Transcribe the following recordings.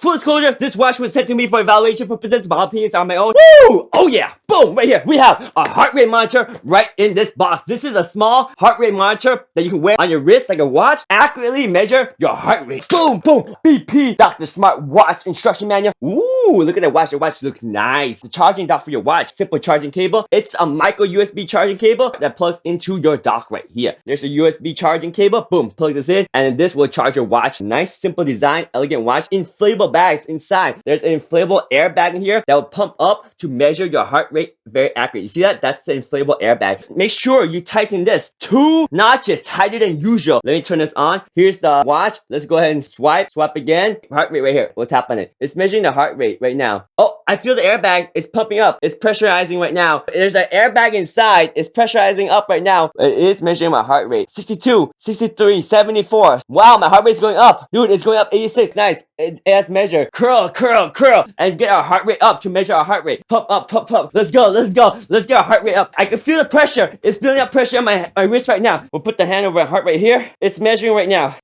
Full disclosure, this watch was sent to me for evaluation purposes. My opinions are my own. Woo! Oh yeah, boom, right here. We have a heart rate monitor right in this box. This is a small heart rate monitor that you can wear on your wrist like a watch. Accurately measure your heart rate. Boom, boom. BP Dr. Smart Watch Instruction Manual. Ooh, look at that watch. The watch looks nice. The charging dock for your watch. Simple charging cable. It's a micro USB charging cable that plugs into your dock right here. There's a USB charging cable. Boom, plug this in, and this will charge your watch. Nice, simple design, elegant watch. Inflatable bags inside. There's an inflatable airbag in here that will pump up to measure your heart rate very accurate. You see that? That's the inflatable airbag. Make sure you tighten this 2 notches tighter than usual. Let me turn this on. Here's the watch. Let's go ahead and swipe again. Heart rate right here. We'll tap on it. It's measuring the heart rate right now. Oh, I feel the airbag is pumping up. It's pressurizing right now. There's an airbag inside. It's pressurizing up right now. It is measuring my heart rate. 62, 63, 74. Wow, my heart rate's going up. Dude, it's going up 86. Nice. It has measure. Curl, and get our heart rate up to measure our heart rate. Pump up, pump up. Let's go. Let's get our heart rate up. I can feel the pressure. It's building up pressure on my wrist right now. We'll put the hand over my heart rate here. It's measuring right now.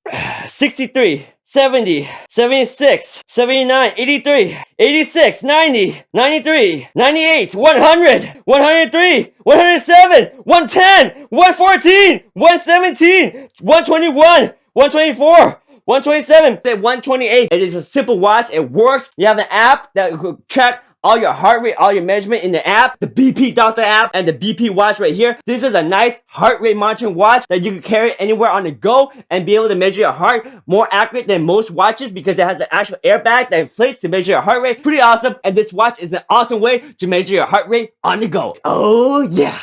63, 70, 76, 79, 83, 86, 90, 93, 98, 100, 103, 107, 110, 114, 117, 121, 124, 127, 128. It is a simple watch. It works. You have an app that will track all your heart rate, all your measurement in the app, the BP Doctor app, and the BP watch right here. This is a nice heart rate monitoring watch that you can carry anywhere on the go and be able to measure your heart more accurate than most watches because it has the actual airbag that inflates to measure your heart rate. Pretty awesome. And this watch is an awesome way to measure your heart rate on the go. Oh yeah.